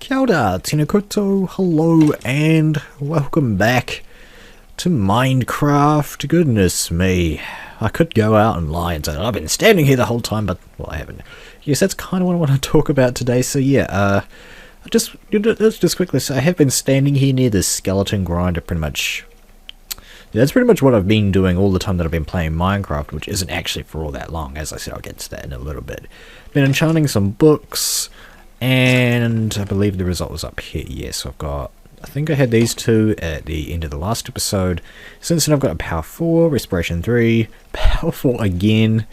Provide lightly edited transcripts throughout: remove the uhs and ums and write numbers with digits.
Kia ora, tēnā koutou, hello and welcome back to Minecraft. Goodness me, I could go out and lie and say I've been standing here the whole time, but well, I haven't. Yes, that's kind of what I want to talk about today. So yeah, let's just quickly say I have been standing here near this skeleton grinder pretty much. Yeah, that's pretty much what I've been doing all the time that I've been playing Minecraft, which isn't actually for all that long. As I said, I'll get to that in a little bit. Been enchanting some books, and I believe the result was up here. Yes, I've got, I think I had these two at the end of the last episode. Since then I've got a power 4, respiration 3, power 4 again.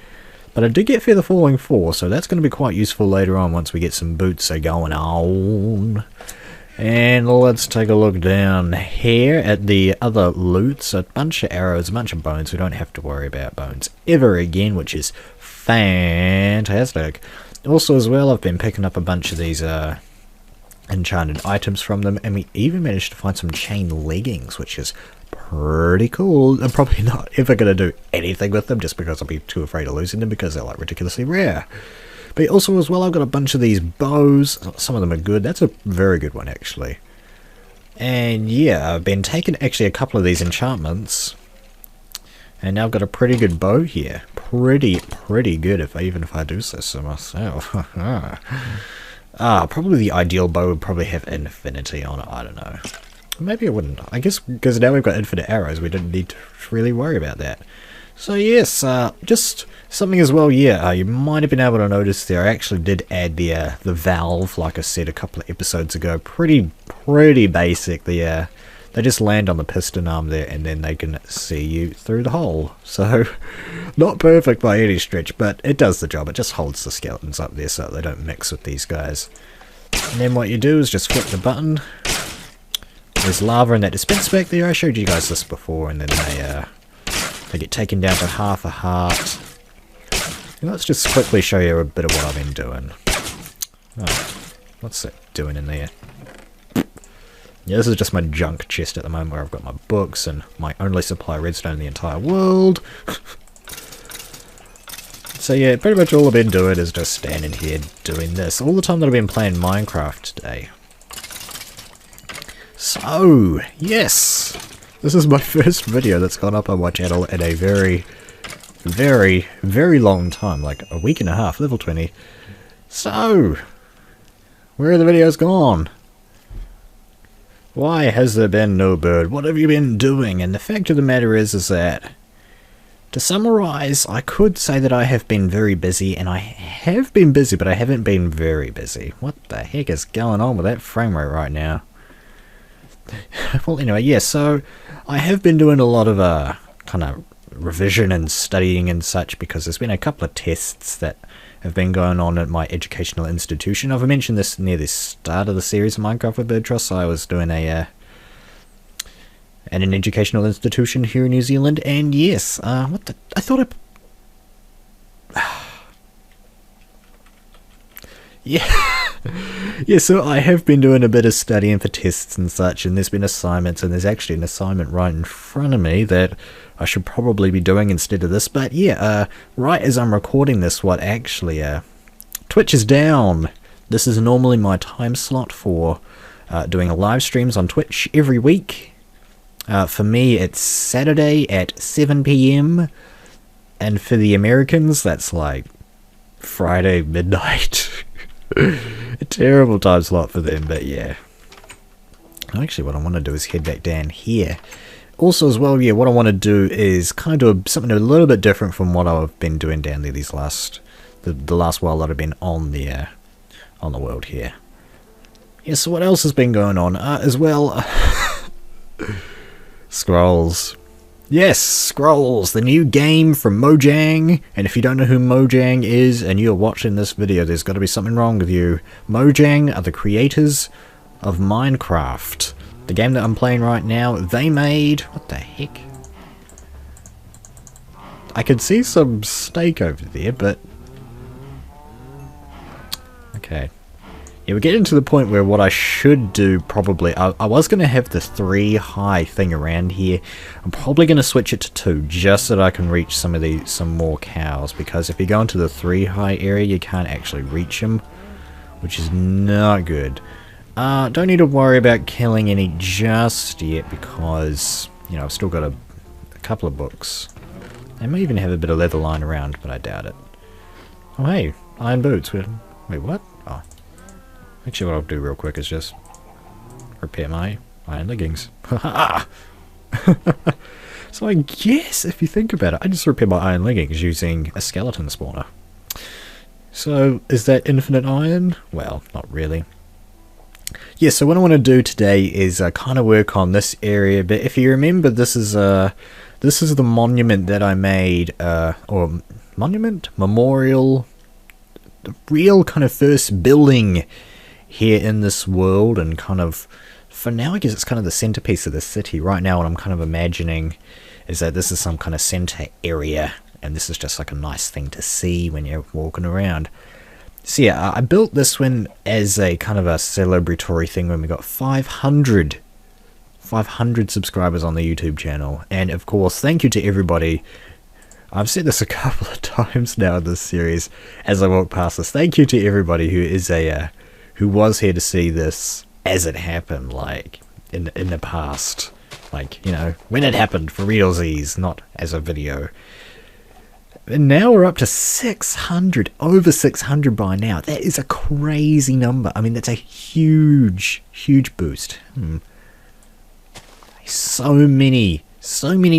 But I did get feather falling 4, so that's going to be quite useful later on once we get some boots going on. And let's take a look down here at the other loots. A bunch of arrows, a bunch of bones. We don't have to worry about bones ever again, which is fantastic. Also as well, I've been picking up a bunch of these enchanted items from them, and we even managed to find some chain leggings, which is pretty cool. I'm probably not ever going to do anything with them just because I'll be too afraid of losing them because they're like ridiculously rare. But also as well, I've got a bunch of these bows. Some of them are good. That's a very good one actually. And yeah, I've been taking actually a couple of these enchantments, and now I've got a pretty good bow here. Pretty good, even if I do say so myself. Probably the ideal bow would probably have infinity on it. I don't know. Maybe it wouldn't. I guess because now we've got infinite arrows, we didn't need to really worry about that. So yes, just something as well. Yeah, you might have been able to notice there. I actually did add the valve, like I said a couple of episodes ago. Pretty basic. They just land on the piston arm there, and then they can see you through the hole. So, not perfect by any stretch, but it does the job. It just holds the skeletons up there so they don't mix with these guys. And then what you do is just flick the button. There's lava in that dispenser back there. I showed you guys this before, and then they get taken down to half a heart. And let's just quickly show you a bit of what I've been doing. Oh, what's that doing in there? Yeah, this is just my junk chest at the moment where I've got my books and my only supply of redstone in the entire world. So yeah, pretty much all I've been doing is just standing here doing this all the time that I've been playing Minecraft today. So, yes! This is my first video that's gone up on my channel in a very long time, like a week and a half, level 20. So, where are the videos gone? Why has there been no bird? What have you been doing? And the fact of the matter is that, to summarize, I could say that I have been very busy, and I have been busy, but I haven't been very busy. What the heck is going on with that frame rate right now? Well, anyway, yeah, so I have been doing a lot of kind of revision and studying and such, because there's been a couple of tests that have been going on at my educational institution. I've mentioned this near the start of the series of Minecraft with Birdtross. So I was doing at an educational institution here in New Zealand, and yes, I thought yeah, so I have been doing a bit of studying for tests and such, and there's been assignments, and there's actually an assignment right in front of me that I should probably be doing instead of this. But yeah, right as I'm recording this, Twitch is down. This is normally my time slot for doing live streams on Twitch every week. For me, it's Saturday at 7 PM, and for the Americans, that's like Friday midnight. A terrible time slot for them, but yeah. Actually, what I want to do is head back down here. Also, as well, yeah, what I want to do is kind of do something a little bit different from what I've been doing down there the last while that I've been on the world here. Yeah, so what else has been going on? As well, Scrolls. Yes, Scrolls, the new game from Mojang. And if you don't know who Mojang is and you're watching this video, there's got to be something wrong with you. Mojang are the creators of Minecraft. The game that I'm playing right now, they made... What the heck? I could see some steak over there, but... Okay. Yeah, we're getting to the point where what I should do probably... I was going to have the 3 high thing around here. I'm probably going to switch it to 2 just so that I can reach some more cows. Because if you go into the 3 high area, you can't actually reach them, which is not good. Don't need to worry about killing any just yet because, you know, I've still got a couple of books. I may even have a bit of leather lying around, but I doubt it. Oh hey, iron boots. Wait, what? Oh. Actually, what I'll do real quick is just repair my iron leggings. So I guess, if you think about it, I just repair my iron leggings using a skeleton spawner. So, is that infinite iron? Well, not really. Yeah, so what I want to do today is kind of work on this area, but if you remember, this is the monument that I made, or monument? Memorial? The real kind of first building here in this world, and kind of, for now I guess it's kind of the centerpiece of the city. Right now what I'm kind of imagining is that this is some kind of center area, and this is just like a nice thing to see when you're walking around. So yeah, I built this one as a kind of a celebratory thing when we got 500 subscribers on the YouTube channel. And of course, thank you to everybody. I've said this a couple of times now in this series as I walk past this. Thank you to everybody who is who was here to see this as it happened, like in the past, like, you know, when it happened for realsies, not as a video. And now we're up to 600, over 600 by now. That is a crazy number. I mean, that's a huge boost. So many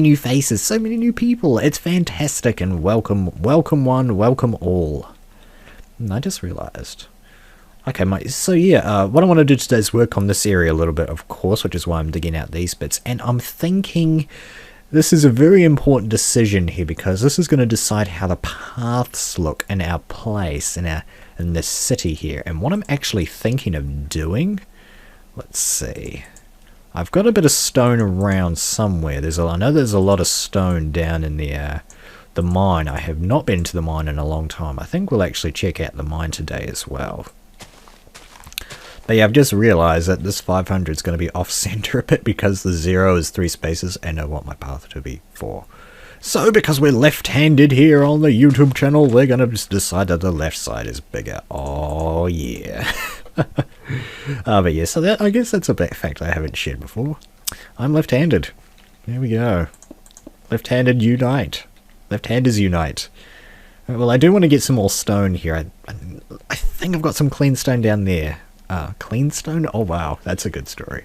new faces, so many new people. It's fantastic, and welcome one, welcome all. And I just realized. Okay, so yeah, what I want to do today is work on this area a little bit, of course, which is why I'm digging out these bits. And I'm thinking this is a very important decision here, because this is going to decide how the paths look in our place, in this city here. And what I'm actually thinking of doing, let's see. I've got a bit of stone around somewhere. I know there's a lot of stone down in the mine. I have not been to the mine in a long time. I think we'll actually check out the mine today as well. But yeah, I've just realized that this 500 is going to be off-center a bit because the 0 is 3 spaces and I want my path to be 4. So because we're left-handed here on the YouTube channel, we're going to just decide that the left side is bigger. Oh yeah. But yeah, so I guess that's a fact I haven't shared before. I'm left-handed. There we go. Left-handed unite. Left-handers unite. Well, I do want to get some more stone here. I think I've got some clean stone down there. Clean stone? Oh wow, that's a good story.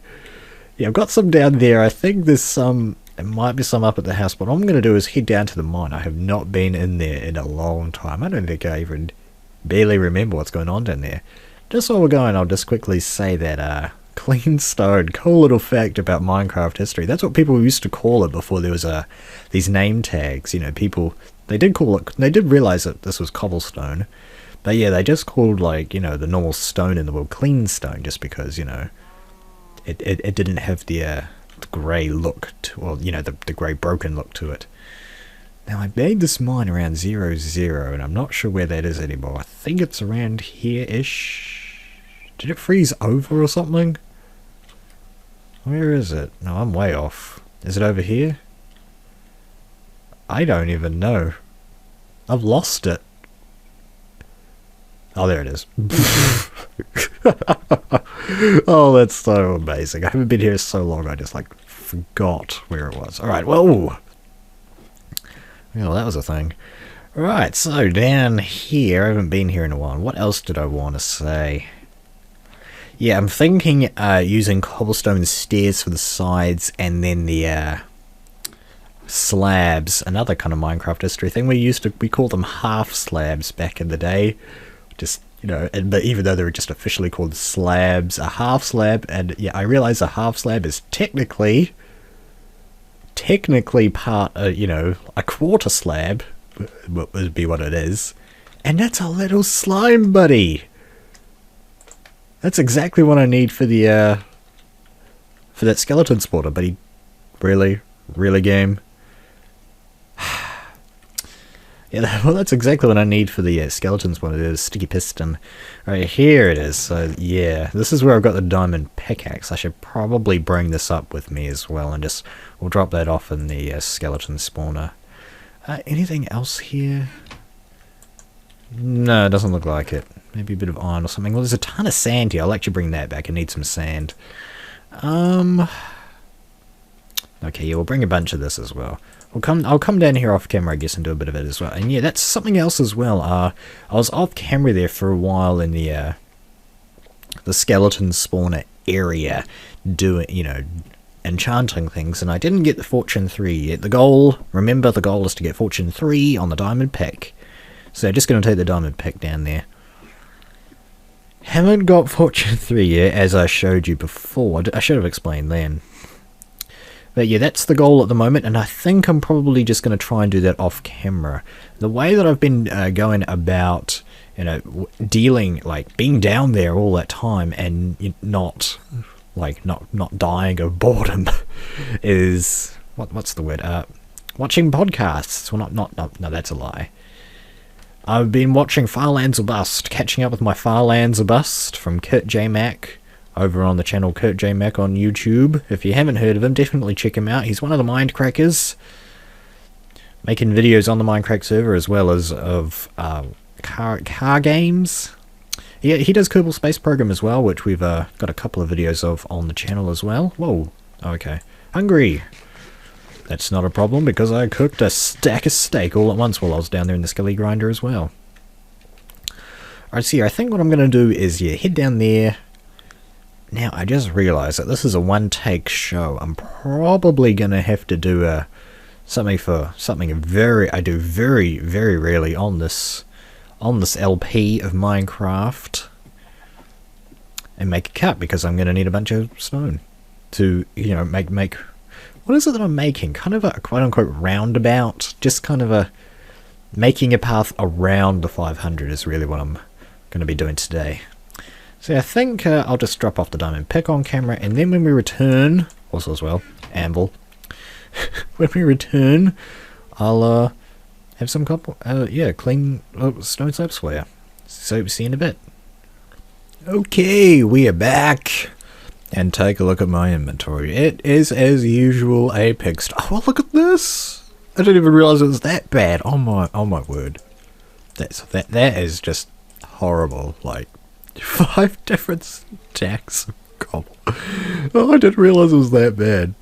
Yeah, I've got some down there. I think there's some, there might be some up at the house, but what I'm going to do is head down to the mine. I have not been in there in a long time. I don't think I even barely remember what's going on down there. Just while we're going, I'll just quickly say that, clean stone, cool little fact about Minecraft history. That's what people used to call it before there was these name tags. You know, people, they did realize that this was cobblestone. But yeah, they just called, like, you know, the normal stone in the world clean stone, just because, you know, it didn't have the grey look to, well, you know, the grey broken look to it. Now, I made this mine around 0, 0, and I'm not sure where that is anymore. I think it's around here-ish. Did it freeze over or something? Where is it? No, I'm way off. Is it over here? I don't even know. I've lost it. Oh, there it is. Oh, that's so amazing. I haven't been here so long, I just, like, forgot where it was. Alright, whoa! Well, that was a thing. Right, so down here, I haven't been here in a while. What else did I want to say? Yeah, I'm thinking using cobblestone stairs for the sides, and then the slabs. Another kind of Minecraft history thing. We called them half slabs back in the day. Just, you know, but even though they were just officially called slabs, a half slab, and yeah, I realize a half slab is technically part, you know, a quarter slab would be what it is, and that's a little slime buddy. That's exactly what I need for the for that skeleton spawner, buddy. Really game. Yeah, well, that's exactly what I need for the skeletons one. It is sticky piston. Right, here it is. So, yeah, this is where I've got the diamond pickaxe. I should probably bring this up with me as well, and just, we'll drop that off in the skeleton spawner. Anything else here? No, it doesn't look like it. Maybe a bit of iron or something. Well, there's a ton of sand here. I'll actually bring that back. I need some sand. Okay, yeah, we'll bring a bunch of this as well. I'll come down here off camera, I guess, and do a bit of it as well. And yeah, that's something else as well. I was off camera there for a while in the skeleton spawner area, doing, enchanting things, and I didn't get the Fortune 3 yet. The goal is to get Fortune 3 on the diamond pick. So just going to take the diamond pick down there. Haven't got Fortune 3 yet, as I showed you before. I should have explained then. But yeah, that's the goal at the moment, and I think I'm probably just going to try and do that off camera. The way that I've been going about, dealing, like, being down there all that time and not dying of boredom is, what's the word, watching podcasts. Well, no, that's a lie. I've been watching Farlands or Bust, catching up with my Farlands or Bust from Kurt J. Mac, over on the channel Kurt J. Mac on YouTube. If you haven't heard of him, definitely check him out. He's one of the Mindcrackers, making videos on the Minecraft server as well as of car games. Yeah, he does Kerbal Space Program as well, which we've got a couple of videos of on the channel as well. Whoa, okay. Hungry. That's not a problem because I cooked a stack of steak all at once while I was down there in the skelly grinder as well. Alright, so yeah, I think what I'm going to do is, head down there. Now, I just realised that this is a one-take show. I'm probably going to have to do something I do very, very rarely on this LP of Minecraft, and make a cut, because I'm going to need a bunch of stone to, make... What is it that I'm making? Kind of a quote-unquote roundabout. Just kind of making a path around the 500 is really what I'm going to be doing today. So I think I'll just drop off the diamond pick on camera, and then when we return, also as well, anvil. When we return, I'll have some clean stone slabs for you. So see you in a bit. Okay, we are back. And take a look at my inventory. It is, as usual, a pigsty. Oh, look at this! I didn't even realise it was that bad. Oh my word. That is just horrible. Like, 5 different stacks of cobble. Oh, I didn't realise it was that bad.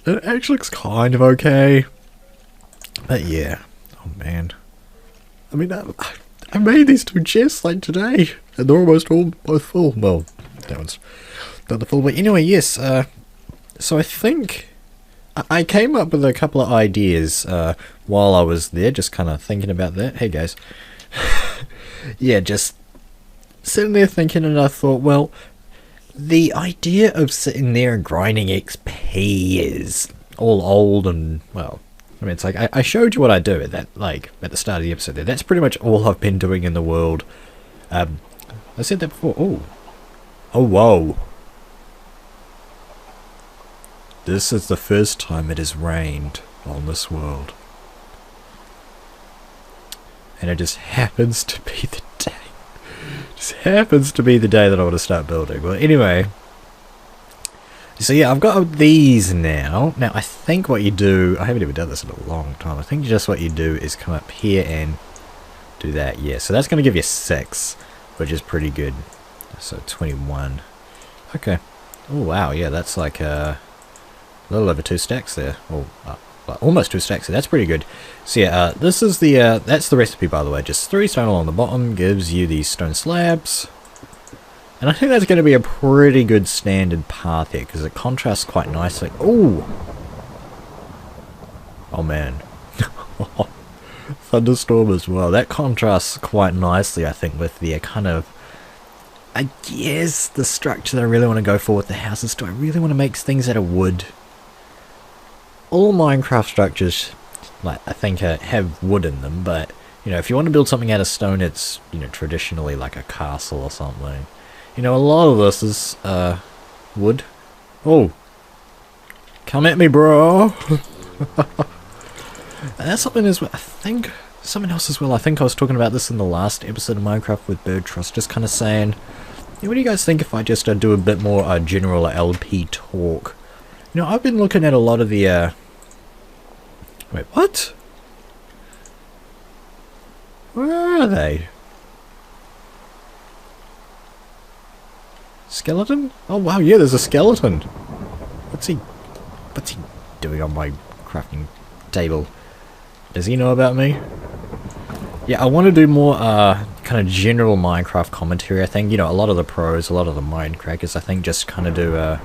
It actually looks kind of okay. But yeah. Oh man. I mean, I made these 2 chests like today. And they're almost both full. Well, that one's not the full. But anyway, yes. So I think I came up with a couple of ideas while I was there. Just kind of thinking about that. Hey guys. Yeah, just sitting there thinking, and I thought, well, the idea of sitting there and grinding XP is all old and, well, I mean, it's like, I showed you what I do at that, like, at the start of the episode there. That's pretty much all I've been doing in the world. I said that before. Oh, whoa. This is the first time it has rained on this world. And it just happens to be the day. Just happens to be the day that I want to start building. Well, anyway. So yeah, I've got these now. Now, I think what you do... I haven't even done this in a long time. I think just what you do is come up here and do that. Yeah, so that's going to give you 6, which is pretty good. So, 21. Okay. Oh, wow. Yeah, that's like a little over 2 stacks there. Oh, almost 2 stacks there. That's pretty good. So yeah, this is the that's the recipe, by the way. Just 3 stone along the bottom gives you these stone slabs, and I think that's going to be a pretty good standard path here because it contrasts quite nicely. Oh man. Thunderstorm as well. That contrasts quite nicely, I think, with the kind of, I guess, the structure that I really want to go for with the houses. Do I really want to make things out of wood? All Minecraft structures, like, I think, have wood in them, but, if you want to build something out of stone, it's, traditionally like a castle or something. A lot of this is, wood. Oh. Come at me, bro. And that's something as well, I think, something else as well. I think I was talking about this in the last episode of Minecraft with Birdtross, just kind of saying, what do you guys think if I just do a bit more general LP talk? I've been looking at a lot of the, wait, what? Where are they? Skeleton? Oh wow, yeah, there's a skeleton. What's he doing on my crafting table? Does he know about me? Yeah, I want to do more kind of general Minecraft commentary, I think. You know, a lot of the pros, a lot of the Minecrackers, I think, just kind of do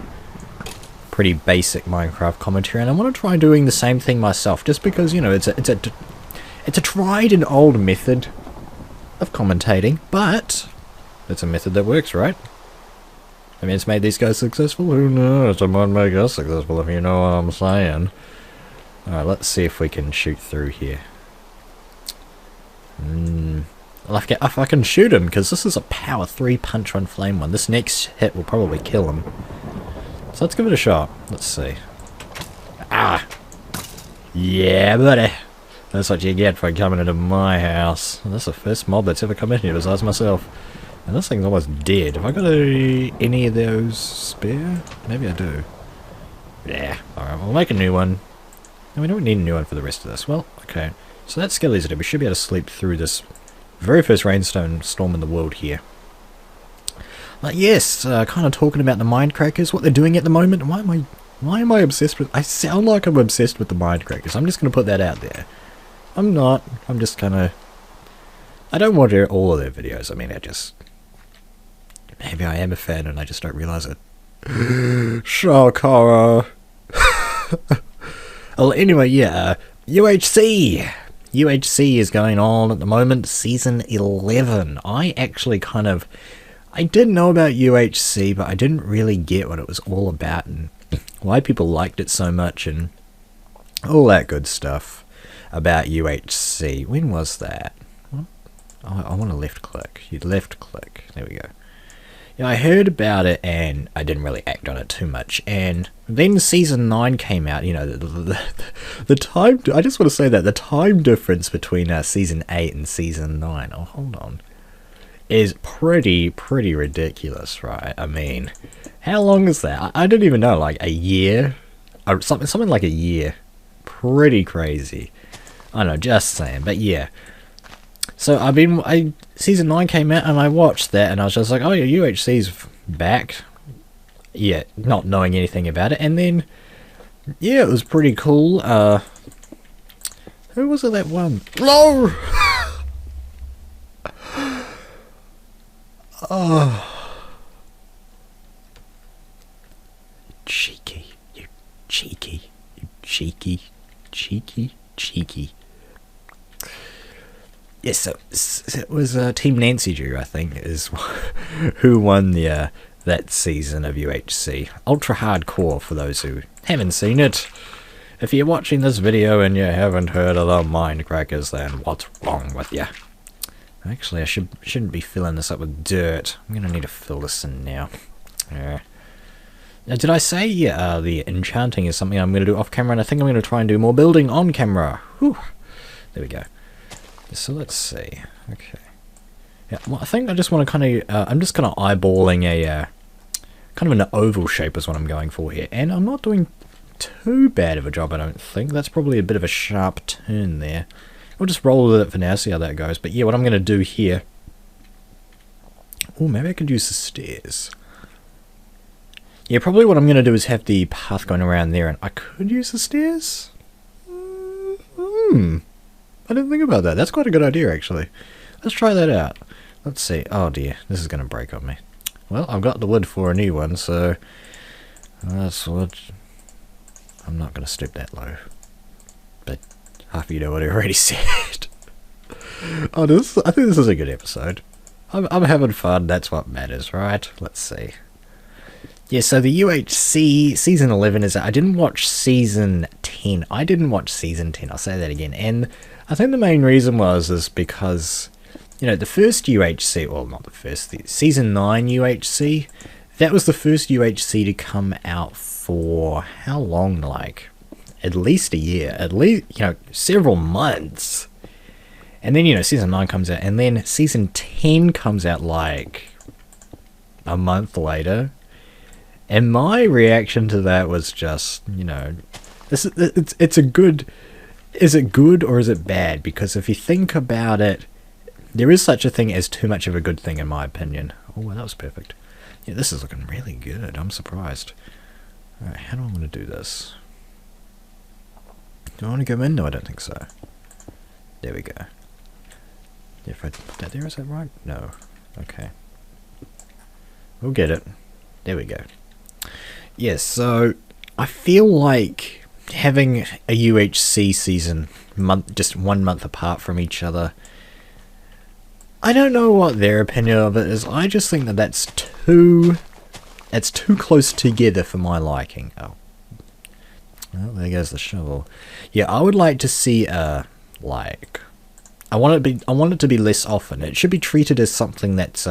pretty basic Minecraft commentary, and I want to try doing the same thing myself, just because, you know, it's a tried and old method of commentating, but it's a method that works, right? I mean, it's made these guys successful. Who knows? It might make us successful, if you know what I'm saying. Alright, let's see if we can shoot through here. If I can shoot him, because this is a power 3 punch on flame one. This next hit will probably kill him. So let's give it a shot. Let's see. Ah! Yeah, buddy! That's what you get for coming into my house. That's the first mob that's ever come in here besides myself. And this thing's almost dead. Have I got any of those spare? Maybe I do. Yeah. Alright, we'll make a new one. No, we don't need a new one for the rest of this. Well, okay. So that skeleton's dead. We should be able to sleep through this very first rainstorm in the world here. But yes, kind of talking about the Mindcrackers, what they're doing at the moment. Why am I obsessed with... I sound like I'm obsessed with the Mindcrackers. I'm just going to put that out there. I'm not. I'm just kind of... I don't watch all of their videos. I mean, maybe I am a fan and I just don't realise it. Shock horror. Well, anyway, yeah. UHC! UHC is going on at the moment, Season 11. I actually I did know about UHC, but I didn't really get what it was all about and why people liked it so much and all that good stuff about UHC. When was that? Oh, I want to left click. You left click. There we go. Yeah, I heard about it and I didn't really act on it too much. And then Season 9 came out. You know, the time... I just want to say that the time difference between Season 8 and Season 9... Oh, hold on. Is pretty ridiculous, right? I mean, how long is that? I didn't even know, like a year? Or something like a year. Pretty crazy. I know, just saying, but yeah. So, Season 9 came out and I watched that and I was just like, oh yeah, UHC's back. Yeah, not knowing anything about it. And then, yeah, it was pretty cool. Who was it that won? No! Oh. Cheeky. You cheeky. You cheeky. Cheeky. Yes, so it was Team Nancy Drew, I think, is who won the that season of UHC. Ultra Hardcore, for those who haven't seen it. If you're watching this video and you haven't heard of the Mindcrackers, then what's wrong with you? Actually, I shouldn't be filling this up with dirt. I'm going to need to fill this in now. Now, did I say the enchanting is something I'm going to do off camera, and I think I'm going to try and do more building on camera. Whew. There we go. So let's see. Okay. Yeah, well, I think I just want to kind of... I'm just kind of eyeballing a... kind of an oval shape is what I'm going for here. And I'm not doing too bad of a job, I don't think. That's probably a bit of a sharp turn there. We'll just roll with it for now, see how that goes. But yeah, what I'm going to do here... Oh, maybe I could use the stairs. Yeah, probably what I'm going to do is have the path going around there, and I could use the stairs? I didn't think about that. That's quite a good idea, actually. Let's try that out. Let's see. Oh dear, this is going to break on me. Well, I've got the wood for a new one, so... That's what... I'm not going to stoop that low. But half of you know what I already said. I think this is a good episode. I'm having fun, that's what matters, right? Let's see. Yeah, so the UHC Season 11 is... I didn't watch Season 10. I didn't watch Season 10, I'll say that again. And I think the main reason is because, you know, the first UHC... Well, not the first. The Season 9 UHC, that was the first UHC to come out for... How long, like? At least a year. At least, you know, several months. And then, you know, Season 9 comes out. And then Season 10 comes out, like, a month later. And my reaction to that was just, you know, it's a good... Is it good or is it bad? Because if you think about it, there is such a thing as too much of a good thing, in my opinion. Oh, well, that was perfect. Yeah, this is looking really good. I'm surprised. Alright, how do I want to do this? Do I want to go in? No, I don't think so. There we go. If I put that there, is that right? No. Okay. We'll get it. There we go. Yes, so I feel like having a UHC season just 1 month apart from each other, I don't know what their opinion of it is. I just think that that's too close together for my liking. Oh. Well, there goes the shovel. Yeah, I would like to see like I want it to be less often. It should be treated as something that's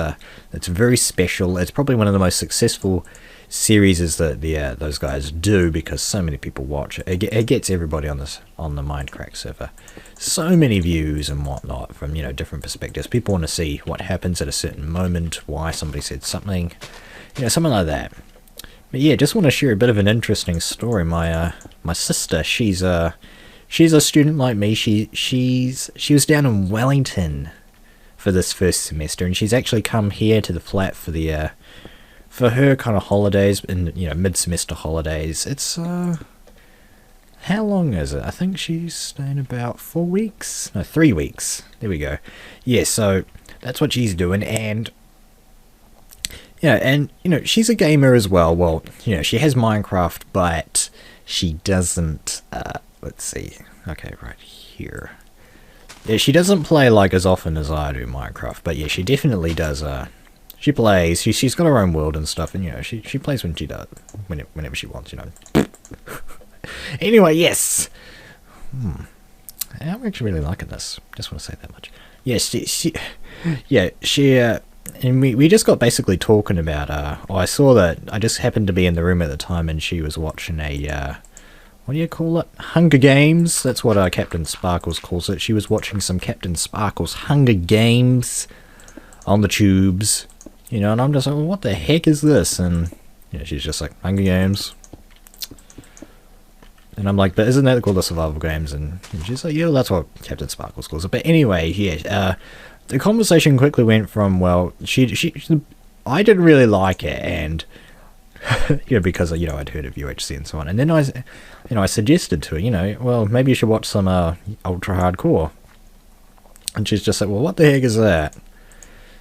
very special. It's probably one of the most successful series that those guys do, because so many people watch it. It gets everybody on the Minecraft server so many views and whatnot from different perspectives. People want to see what happens at a certain moment, why somebody said something, something like that. But yeah, just want to share a bit of an interesting story. My sister, she's a student like me. She was down in Wellington for this first semester, and she's actually come here to the flat for the for her kind of holidays, and mid-semester holidays. It's how long is it? I think she's staying about 4 weeks. No, 3 weeks. There we go. Yeah, so that's what she's doing, and she's a gamer as well. Well, she has Minecraft, but she doesn't. Let's see. Okay, right here. Yeah, she doesn't play like as often as I do Minecraft, but yeah, she definitely does. She plays. She's got her own world and stuff, and she plays when she does, whenever she wants. Anyway, yes. I'm actually really liking this. Just want to say that much. Yes, she. And we just got basically talking about. I saw that I just happened to be in the room at the time, and she was watching a. What do you call it? Hunger Games. That's what Captain Sparkles calls it. She was watching some Captain Sparkles Hunger Games on the tubes. And I'm just like, well, what the heck is this? And she's just like, Hunger Games. And I'm like, but isn't that called the survival games? And she's like, yeah, well, that's what Captain Sparkles calls it. But anyway, yeah, the conversation quickly went from, well, I didn't really like it, and because I'd heard of UHC and so on. And then I suggested to her, well, maybe you should watch some ultra hardcore. And she's just like, well, what the heck is that?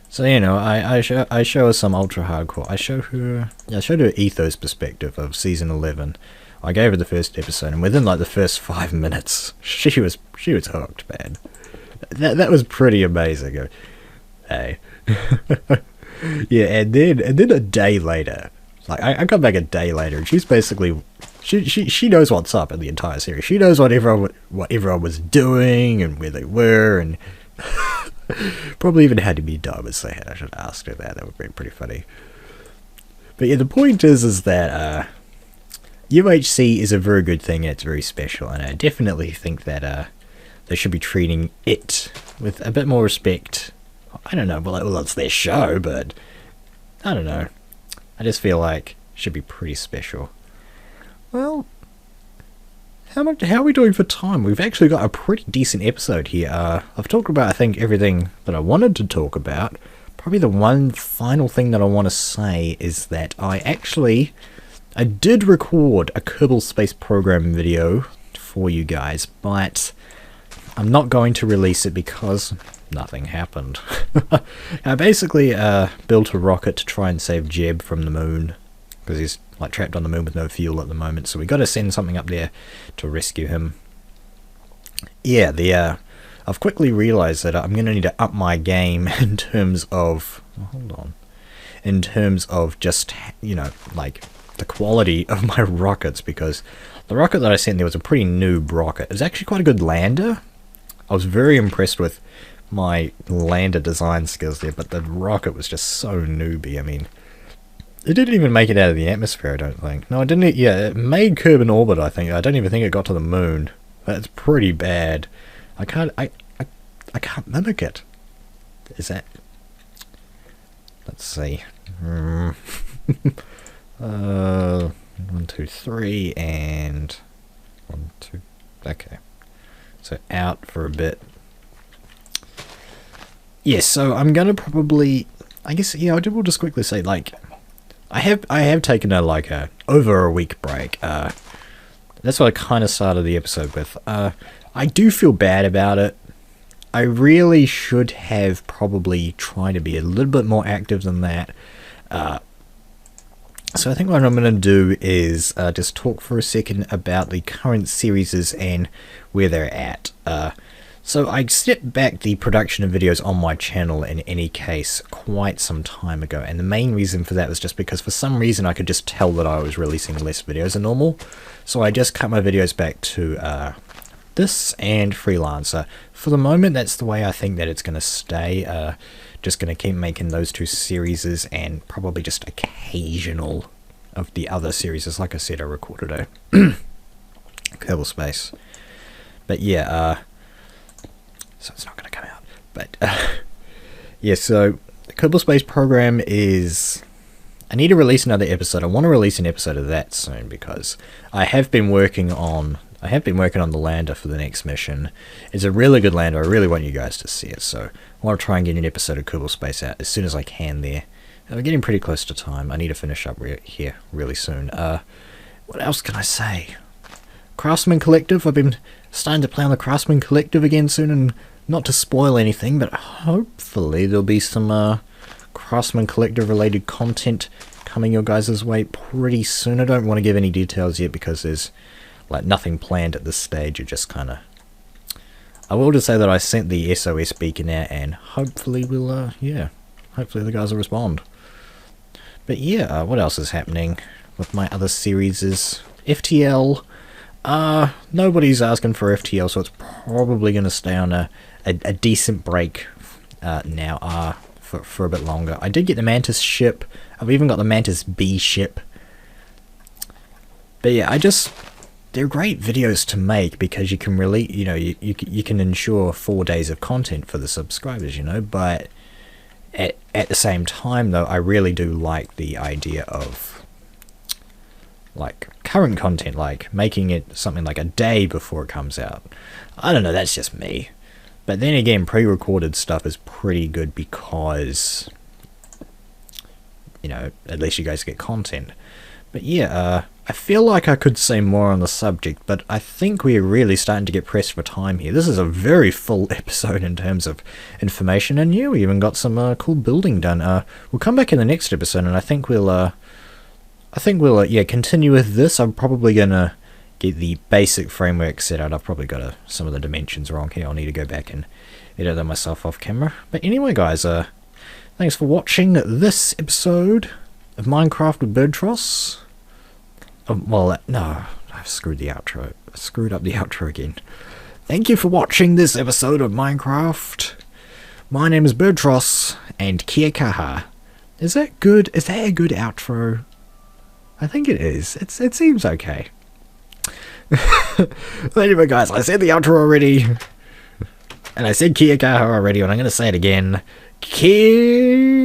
So I show her some ultra hardcore. I showed her Ethos perspective of season 11. I gave her the first episode, and within like the first 5 minutes, she was hooked, man. That was pretty amazing. Hey, yeah, and then a day later, like I come back a day later, and she's basically she knows what's up in the entire series. She knows what everyone was doing and where they were, and probably even had to be dumb as they had. I should have asked her that. That would be pretty funny. But yeah, the point is that UHC is a very good thing. It's very special, and I definitely think that they should be treating it with a bit more respect. I don't know. Well, it's their show, but I don't know. I just feel like it should be pretty special. Well, how are we doing for time? We've actually got a pretty decent episode here. I've talked about, I think, everything that I wanted to talk about. Probably the one final thing that I want to say is that I did record a Kerbal Space Program video for you guys, but I'm not going to release it because nothing happened. I basically built a rocket to try and save Jeb from the moon, because he's like trapped on the moon with no fuel at the moment, so we got to send something up there to rescue him. Yeah, I've quickly realized that I'm going to need to up my game in terms of, in terms of just, like the quality of my rockets, because the rocket that I sent there was a pretty noob rocket. It was actually quite a good lander. I was very impressed with my lander design skills there, but the rocket was just so newbie. I mean, it didn't even make it out of the atmosphere, I don't think. No, it didn't. Yeah, it made Kerb in orbit, I think. I don't even think it got to the moon. That's pretty bad. I can't mimic it. Is that... Let's see. 1, 2, 3, and 1, 2. Okay. So out for a bit. Yeah, so I'm gonna probably, I guess, yeah, we'll just quickly say, like, I have taken a over a week break. That's what I kind of started the episode with. I do feel bad about it. I really should have probably tried to be a little bit more active than that. So I think what I'm going to do is just talk for a second about the current series and where they're at. So I stepped back the production of videos on my channel in any case quite some time ago, and the main reason for that was just because for some reason I could just tell that I was releasing less videos than normal. So I just cut my videos back to this and Freelancer. For the moment, that's the way I think that it's going to stay. Just going to keep making those two series and probably just occasional of the other series. Like I said, I recorded a Kerbal Space. But yeah, so it's not going to come out. But yeah, so the Kerbal Space program is... I need to release another episode. I want to release an episode of that soon because I have been working on the lander for the next mission. It's a really good lander. I really want you guys to see it. So I want to try and get an episode of Kerbal Space out as soon as I can there. We're getting pretty close to time. I need to finish up here really soon. What else can I say? Craftsman Collective. I've been starting to play on the Craftsman Collective again soon, and not to spoil anything, but hopefully there'll be some Craftsman Collective related content coming your guys' way pretty soon. I don't want to give any details yet because there's like nothing planned at this stage. It just kind of... I will just say that I sent the SOS beacon out, and hopefully we'll, yeah, hopefully the guys will respond. But yeah, what else is happening with my other series is FTL. Nobody's asking for FTL, so it's probably going to stay on a decent break now for a bit longer. I did get the Mantis ship. I've even got the Mantis B ship. But yeah, they're great videos to make because you can really, you know, you can ensure 4 days of content for the subscribers, you know, but at the same time though, I really do like the idea of like current content, like making it something like a day before it comes out. I don't know, that's just me. But then again, pre-recorded stuff is pretty good because, you know, at least you guys get content. But yeah, I feel like I could say more on the subject, but I think we're really starting to get pressed for time here. This is a very full episode in terms of information, and yeah, we even got some cool building done. We'll come back in the next episode, and I think we'll yeah, continue with this. I'm probably gonna get the basic framework set out. I've probably got some of the dimensions wrong here. I'll need to go back and edit them myself off camera. But anyway, guys, thanks for watching this episode of Minecraft with Birdtross. Well, no, I've screwed the outro. I screwed up the outro again. Thank you for watching this episode of Minecraft. My name is Birdtross, and kia kaha. Is that good? Is that a good outro? I think it is. It seems okay. Anyway, guys, I said the outro already. And I said kia kaha already, and I'm going to say it again. Kia